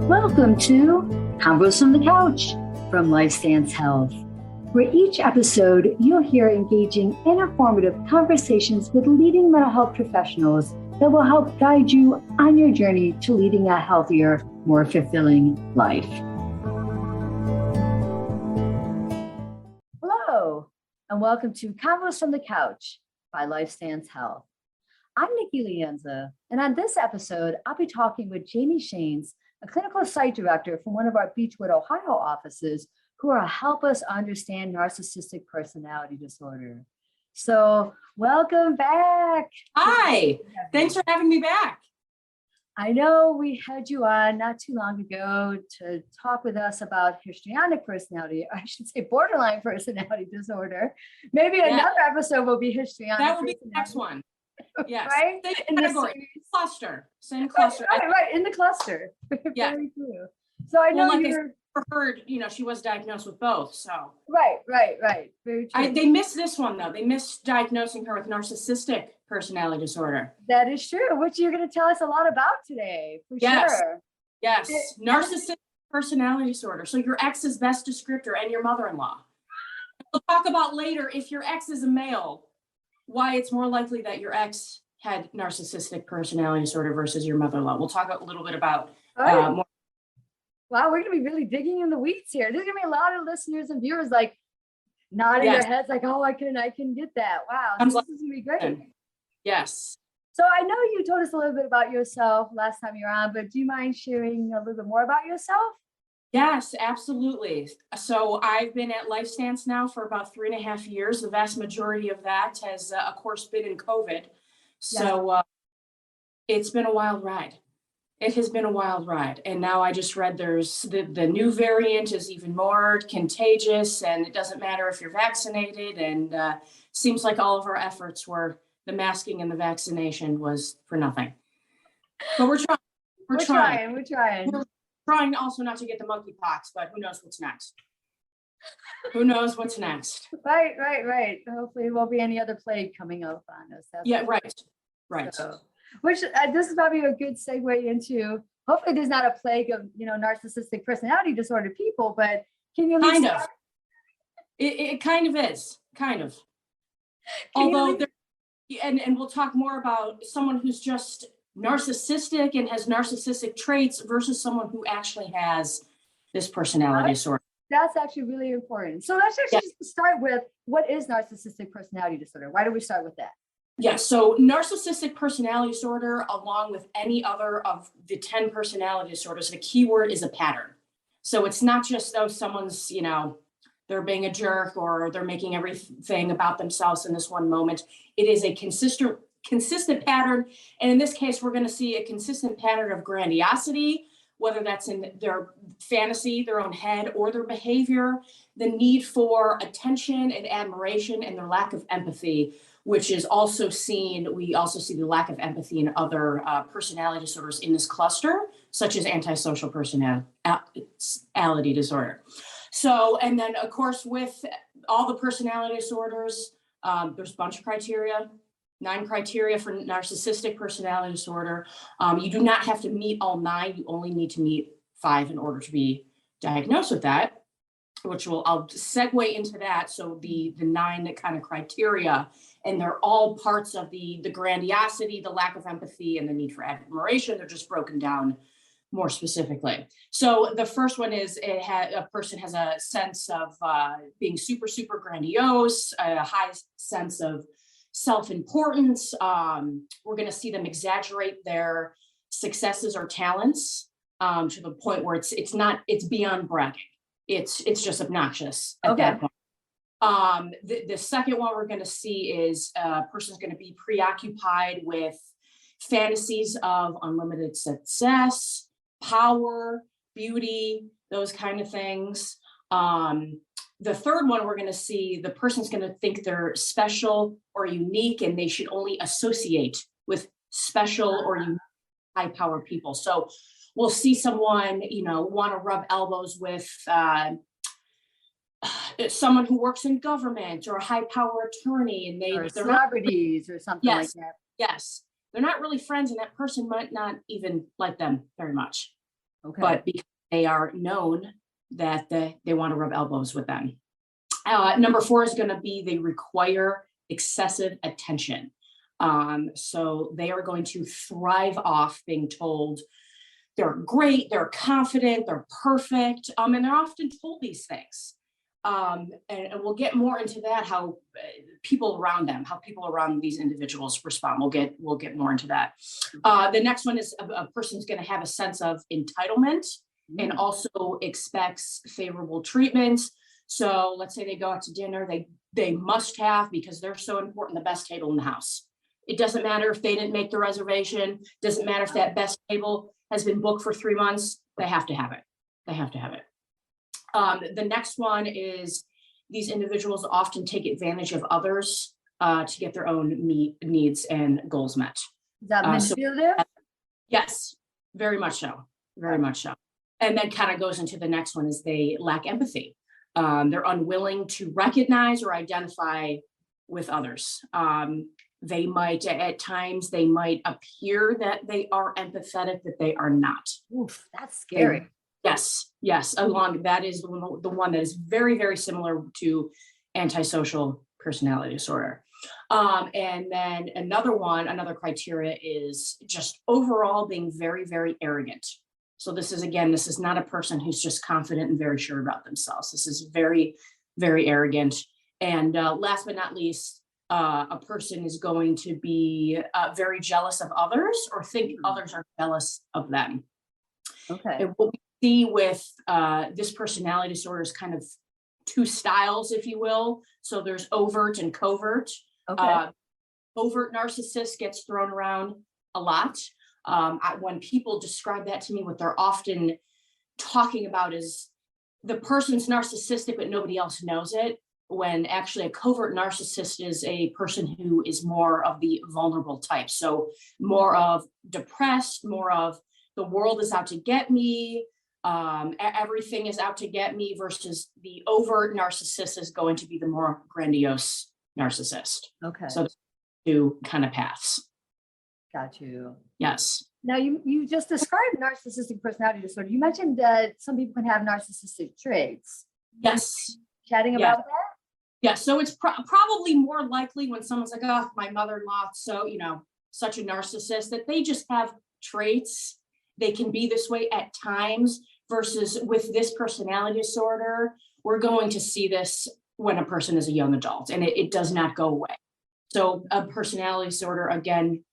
Welcome to Convos from the Couch from LifeStance Health, where each episode you'll hear engaging and informative conversations with leading mental health professionals that will help guide you on your journey to leading a healthier, more fulfilling life. Hello, and welcome to Convos from the Couch by LifeStance Health. I'm Nikki Lienza, and on this episode, I'll be talking with Jami Shanes, a clinical site director from one of our Beechwood, Ohio offices, who will help us understand narcissistic personality disorder. So welcome back. Hi, thanks for having me back. I know we had you on not too long ago to talk with us about histrionic personality, or I should say borderline personality disorder. Maybe another episode will be histrionic. That will be the next one. Yes. Right? Same category, cluster, same cluster. Right, in the cluster. Yeah. Very true. So I know you're preferred, she was diagnosed with both, so. Right. Very true. They missed this one though. They missed diagnosing her with narcissistic personality disorder. That is true, which you're going to tell us a lot about today, for sure. Yes, narcissistic personality disorder. So your ex's best descriptor and your mother-in-law. We'll talk about later, if your ex is a male, why it's more likely that your ex had narcissistic personality disorder versus your mother-in-law. We'll talk a little bit about more. Wow, we're going to be really digging in the weeds here. There's going to be a lot of listeners and viewers like nodding their heads like, oh, I can get that. Wow, this is going to be great. Yes. So I know you told us a little bit about yourself last time you were on, but do you mind sharing a little bit more about yourself? Yes, absolutely. So I've been at LifeStance now for about 3.5 years. The vast majority of that has, of course, been in COVID. So it's been a wild ride. It has been a wild ride. And now I just read there's the new variant is even more contagious, and it doesn't matter if you're vaccinated. And seems like all of our efforts were the masking and the vaccination was for nothing. But we're trying. We're trying. We're trying also not to get the monkeypox, but who knows what's next? Who knows what's next? Right. Hopefully there won't be any other plague coming up on us. Right. So, which this is probably a good segue into, hopefully there's not a plague of, narcissistic personality disorder people, but can you kind of. It kind of is, kind of. Although, and we'll talk more about someone who's just narcissistic and has narcissistic traits versus someone who actually has this personality disorder. That's actually really important. So let's actually start with, what is narcissistic personality disorder? Why do we start with that? Yeah, so narcissistic personality disorder, along with any other of the 10 personality disorders, the key word is a pattern. So it's not just though someone's, they're being a jerk or they're making everything about themselves in this one moment. It is a consistent pattern. And in this case, we're going to see a consistent pattern of grandiosity, whether that's in their fantasy, their own head, or their behavior, the need for attention and admiration, and their lack of empathy, which is also seen. We also see the lack of empathy in other personality disorders in this cluster, such as antisocial personality disorder. So, and then of course, with all the personality disorders, there's a bunch of criteria. 9 criteria for narcissistic personality disorder. You do not have to meet all 9. You only need to meet 5 in order to be diagnosed with that, which I'll segue into that. So the 9 kind of criteria, and they're all parts of the grandiosity, the lack of empathy, and the need for admiration. They're just broken down more specifically. So the first one is a person has a sense of being super, super grandiose, a high sense of self-importance. We're going to see them exaggerate their successes or talents to the point where it's beyond bragging. It's just obnoxious at that point. The second one we're going to see is a person's going to be preoccupied with fantasies of unlimited success, power, beauty, those kind of things. The third one, we're going to see the person's going to think they're special or unique, and they should only associate with special or unique, high-powered people. So we'll see someone, want to rub elbows with someone who works in government or a high-power attorney, and they're celebrities or something like that. Yes, they're not really friends, and that person might not even like them very much. Okay. but because they are known that they want to rub elbows with them. Number 4 is going to be they require excessive attention. So they are going to thrive off being told they're great, they're confident, they're perfect, and they're often told these things. And we'll get more into that, how people around these individuals respond. We'll get more into that. The next one is a person's going to have a sense of entitlement and also expects favorable treatment. So let's say they go out to dinner, they must have, because they're so important, the best table in the house. It doesn't matter if they didn't make the reservation, doesn't matter if that best table has been booked for 3 months, they have to have it. They have to have it. The next one is these individuals often take advantage of others to get their own needs and goals met. Is that manipulative? Yes, very much so. Very much so. And then kind of goes into the next one is they lack empathy. They're unwilling to recognize or identify with others. They might, at times, they might appear that they are empathetic, but they are not. Oof, that's scary. Yes. That is the one that is very, very similar to antisocial personality disorder. And then another criteria is just overall being very, very arrogant. So this is not a person who's just confident and very sure about themselves. This is very, very arrogant. And last but not least, a person is going to be very jealous of others or think others are jealous of them. Okay. And what we see with this personality disorder is kind of 2 styles, if you will. So there's overt and covert. Okay. Overt narcissist gets thrown around a lot. When people describe that to me, what they're often talking about is the person's narcissistic, but nobody else knows it. When actually a covert narcissist is a person who is more of the vulnerable type. So more of depressed, more of the world is out to get me. Everything is out to get me, versus the overt narcissist is going to be the more grandiose narcissist. Okay. So 2 kind of paths. Got you. Yes. Now you just described narcissistic personality disorder. You mentioned that some people can have narcissistic traits. Yes. Chatting about that? Yeah. So it's probably more likely when someone's like, oh, my mother-in-law, so, such a narcissist, that they just have traits. They can be this way at times, versus with this personality disorder, we're going to see this when a person is a young adult, and it does not go away. So a personality disorder, again,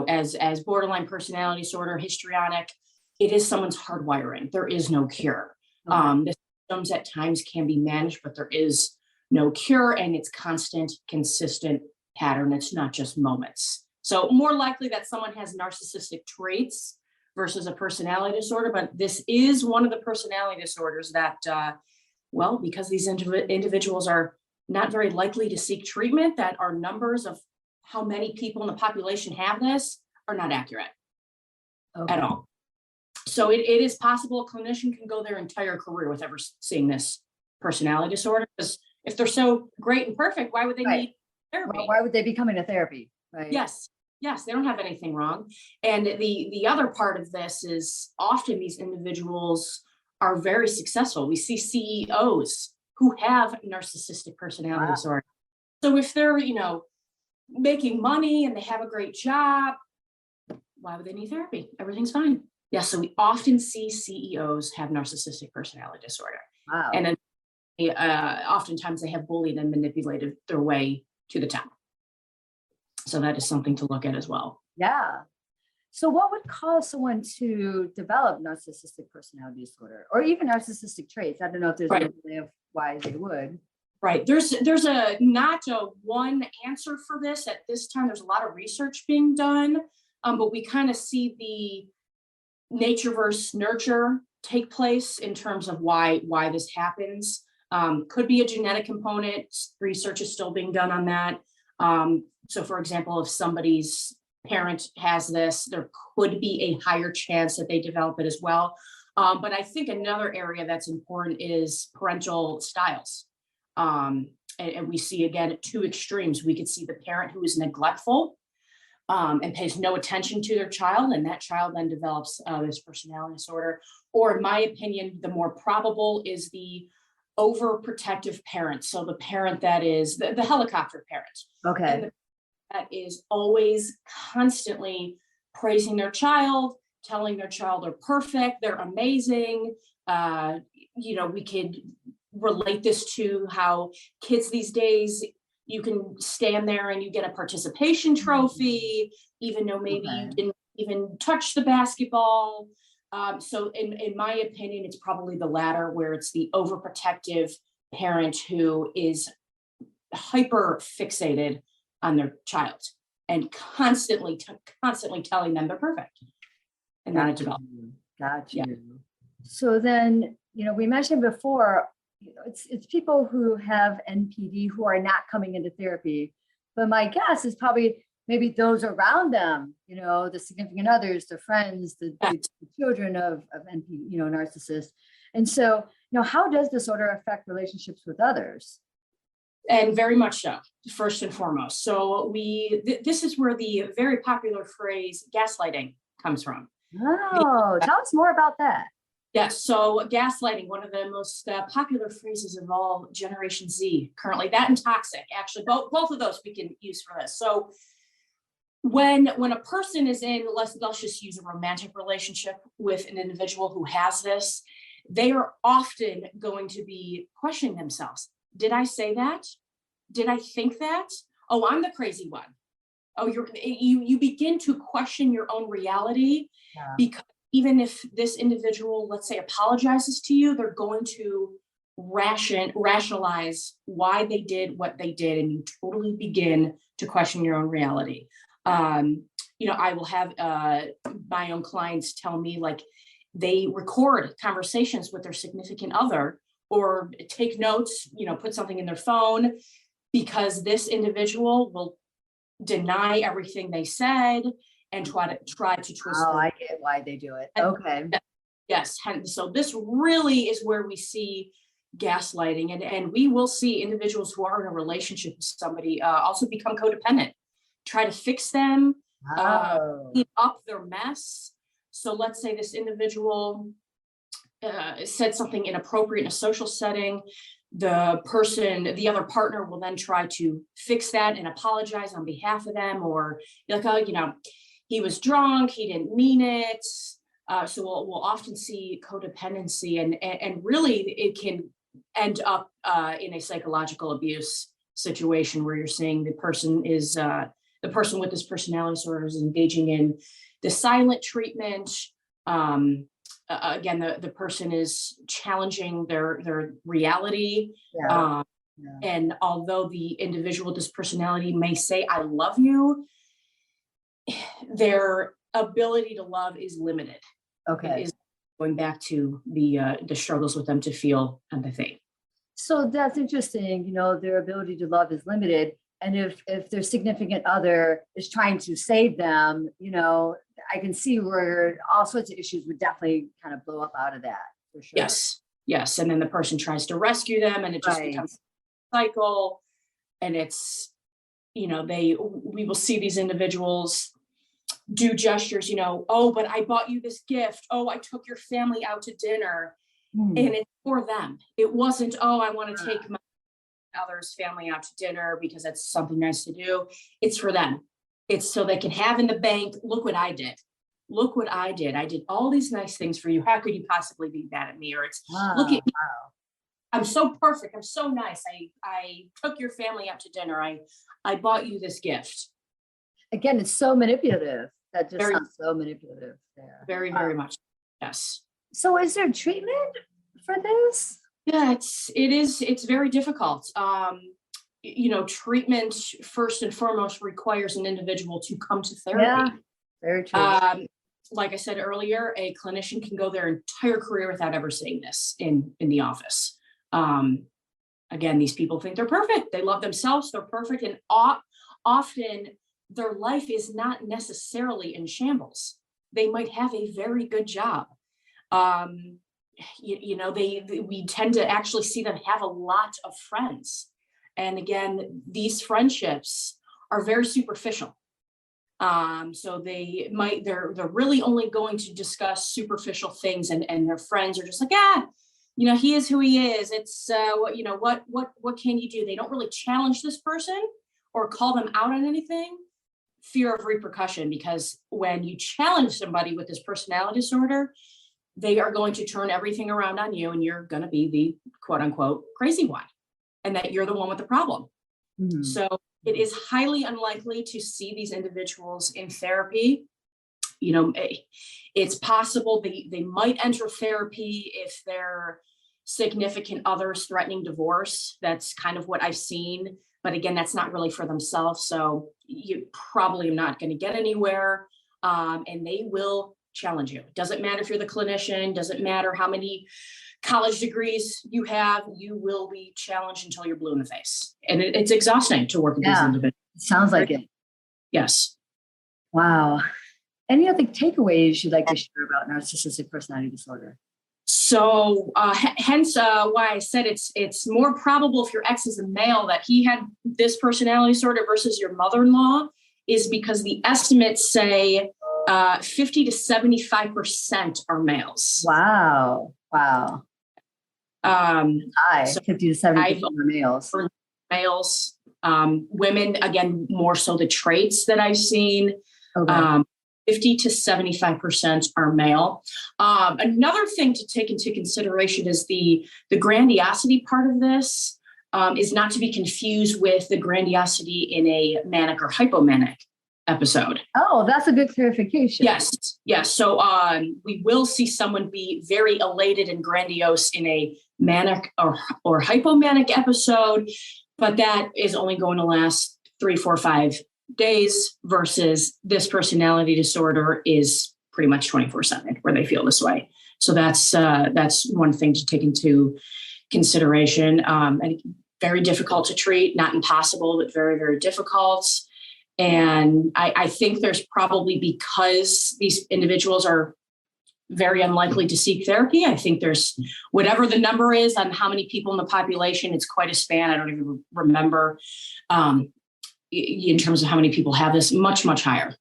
as borderline personality disorder, histrionic, it is someone's hardwiring. There is no cure. Okay. The symptoms at times can be managed, but there is no cure, and it's constant, consistent pattern. It's not just moments. So more likely that someone has narcissistic traits versus a personality disorder, but this is one of the personality disorders that, because these individuals are not very likely to seek treatment, that our numbers of how many people in the population have this are not accurate at all. So it is possible a clinician can go their entire career with ever seeing this personality disorder, because if they're so great and perfect, why would they need therapy? Why would they be coming to therapy? Right. Yes, they don't have anything wrong. And the other part of this is often these individuals are very successful. We see CEOs who have narcissistic personality disorder. So if they're, making money and they have a great job, why would they need therapy? Everything's fine. Yeah, so we often see CEOs have narcissistic personality disorder. Wow. And then oftentimes they have bullied and manipulated their way to the top. So that is something to look at as well. Yeah. So what would cause someone to develop narcissistic personality disorder, or even narcissistic traits? I don't know if there's a way of why they would. Right. There's not a one answer for this at this time. There's a lot of research being done, but we kind of see the nature versus nurture take place in terms of why this happens. Could be a genetic component. Research is still being done on that. So for example, if somebody's parent has this, there could be a higher chance that they develop it as well. But I think another area that's important is parental styles. And we see, again, 2 extremes. We could see the parent who is neglectful and pays no attention to their child, and that child then develops this personality disorder. Or in my opinion, the more probable is the overprotective parent. So the parent that is the helicopter parent. Okay. And that is always constantly praising their child, telling their child they're perfect, they're amazing. We could relate this to how kids these days, you can stand there and you get a participation trophy, even though maybe you didn't even touch the basketball. So in my opinion, it's probably the latter, where it's the overprotective parent who is hyper fixated on their child and constantly telling them they're perfect. And then it develops. Got you. Yeah. So then, we mentioned before, it's people who have NPD who are not coming into therapy, but my guess is probably maybe those around them, the significant others, the friends, the children of NPD, narcissists. And so, how does disorder affect relationships with others? And very much so, first and foremost. So this is where the very popular phrase gaslighting comes from. Oh, tell us more about that. Yes. So gaslighting, one of the most popular phrases of all Generation Z currently, that and toxic, actually, both of those we can use for this. So when a person is in, let's just use a romantic relationship with an individual who has this, they are often going to be questioning themselves. Did I say that? Did I think that? Oh, I'm the crazy one. Oh, you begin to question your own reality, because even if this individual, let's say, apologizes to you, they're going to rationalize why they did what they did, and you totally begin to question your own reality. I will have my own clients tell me, like, they record conversations with their significant other or take notes, put something in their phone, because this individual will deny everything they said and try to twist. Oh, I get why they do it. Okay. Yes. So this really is where we see gaslighting, and we will see individuals who are in a relationship with somebody also become codependent, try to fix them, clean up their mess. So let's say this individual said something inappropriate in a social setting. The other partner will then try to fix that and apologize on behalf of them, or be like, oh, he was drunk, he didn't mean it. So we'll often see codependency, and really it can end up in a psychological abuse situation where you're saying the person with this personality disorder is engaging in the silent treatment. Again, the person is challenging their reality. And although the individual with this personality may say, I love you, their ability to love is limited. Okay. It is going back to the struggles with them to feel empathy. So that's interesting. Their ability to love is limited. And if their significant other is trying to save them, I can see where all sorts of issues would definitely kind of blow up out of that, for sure. Yes. And then the person tries to rescue them, and it just becomes a cycle. And it's, we will see these individuals do gestures, oh, but I bought you this gift. Oh, I took your family out to dinner. And it's for them. It wasn't, oh, I want to take my other's family out to dinner because that's something nice to do. It's for them. It's so they can have in the bank, look what I did. Look what I did. I did all these nice things for you. How could you possibly be mad at me? Or it's, look at me. I'm so perfect. I'm so nice. I took your family out to dinner. I bought you this gift. Again, it's so manipulative. That just sounds so manipulative there. Very, very much. Yes. So is there treatment for this? Yeah, it's very difficult. Treatment first and foremost requires an individual to come to therapy. Yeah, very true. Like I said earlier, a clinician can go their entire career without ever seeing this in the office. Again, these people think they're perfect. They love themselves. They're perfect. And often their life is not necessarily in shambles. They might have a very good job. We tend to actually see them have a lot of friends. And again, these friendships are very superficial. So they're really only going to discuss superficial things, and their friends are just like, he is who he is. It's what can you do? They don't really challenge this person or call them out on anything. Fear of repercussion, because when you challenge somebody with this personality disorder, they are going to turn everything around on you, and you're going to be the quote unquote crazy one, and that you're the one with the problem. Mm-hmm. So it is highly unlikely to see these individuals in therapy. It's possible they might enter therapy if their significant others threatening divorce. That's kind of what I've seen. But again, that's not really for themselves. So you probably are not going to get anywhere. And they will challenge you. Doesn't matter if you're the clinician, doesn't matter how many college degrees you have, you will be challenged until you're blue in the face. And it's exhausting to work with these individuals. Sounds like it. Yes. Wow. Any other takeaways you'd like to share about narcissistic personality disorder? So hence why I said it's more probable if your ex is a male that he had this personality disorder versus your mother-in-law, is because the estimates say 50 to 75% are males. Wow. High, so 50 to 70% are males. For males, women, again, more so the traits that I've seen. Okay. 50 to 75% are male. Another thing to take into consideration is the grandiosity part of this is not to be confused with the grandiosity in a manic or hypomanic episode. Oh, that's a good clarification. Yes. So we will see someone be very elated and grandiose in a manic or hypomanic episode, but that is only going to last 3, 4, 5 days, versus this personality disorder is pretty much 24/7 where they feel this way. So that's one thing to take into consideration. And very difficult to treat, not impossible, but very, very difficult. And I think there's probably, because these individuals are very unlikely to seek therapy, I think there's whatever the number is on how many people in the population, it's quite a span. I don't even remember. In terms of how many people have this, much higher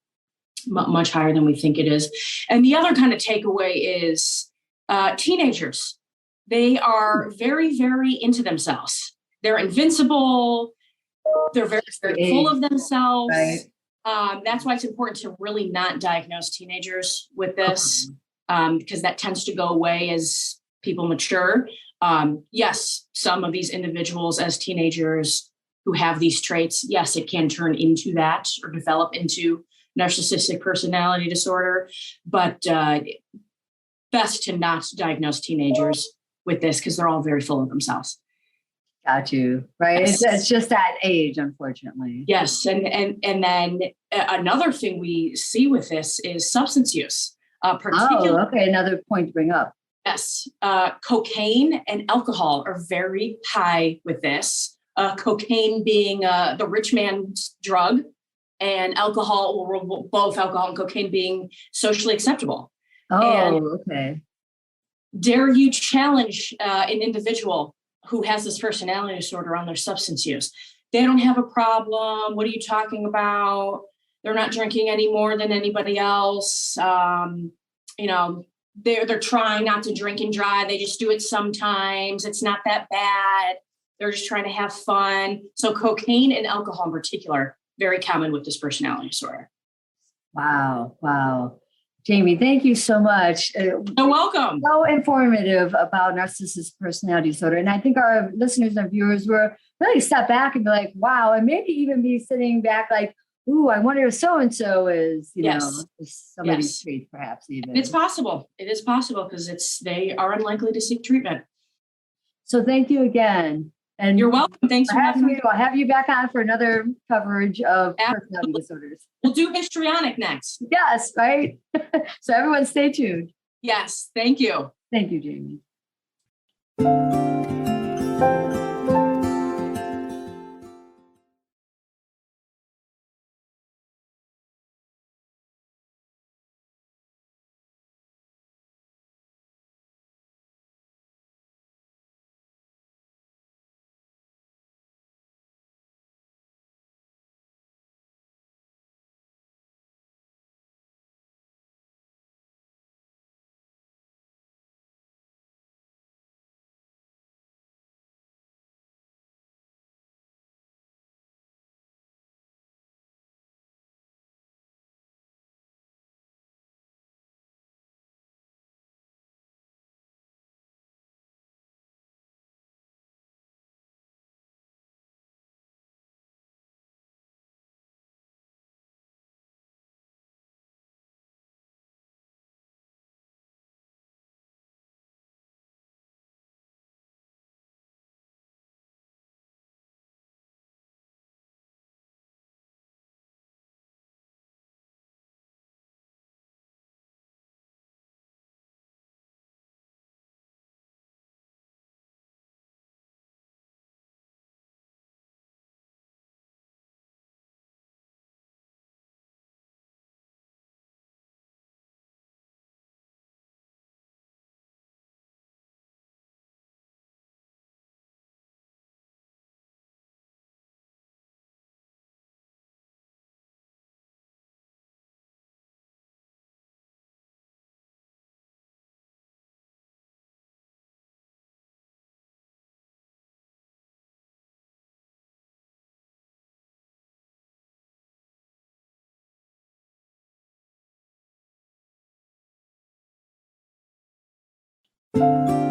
than we think it is. And the other kind of takeaway is teenagers. They are very, very into themselves. They're invincible. They're very, very full of themselves. Right. That's why it's important to really not diagnose teenagers with this, because that tends to go away as people mature. Yes, some of these individuals as teenagers who have these traits, yes, it can turn into that or develop into narcissistic personality disorder, but best to not diagnose teenagers with this because they're all very full of themselves. Got you. Right. Yes. It's just that age, unfortunately. Yes. And then another thing we see with this is substance use. Okay. Another point to bring up. Yes. Cocaine and alcohol are very high with this. Cocaine being the rich man's drug, and both alcohol and cocaine being socially acceptable. Okay. Dare you challenge an individual who has this personality disorder on their substance use? They don't have a problem. What are you talking about? They're not drinking any more than anybody else. They're trying not to drink and drive. They just do it sometimes. It's not that bad. They're just trying to have fun. So cocaine and alcohol in particular, very common with this personality disorder. Wow. Jami, thank you so much. You're welcome. So informative about narcissistic personality disorder. And I think our listeners and viewers were really step back and be like, wow, and maybe even be sitting back like, ooh, I wonder if so-and-so is, some of these traits perhaps even. It's possible. It is possible because they are unlikely to seek treatment. So thank you again. And you're welcome. Thanks for having me. I'll have you back on for another coverage of personality disorders. We'll do histrionic next. Yes, right? So everyone stay tuned. Yes. Thank you. Thank you, Jami. you.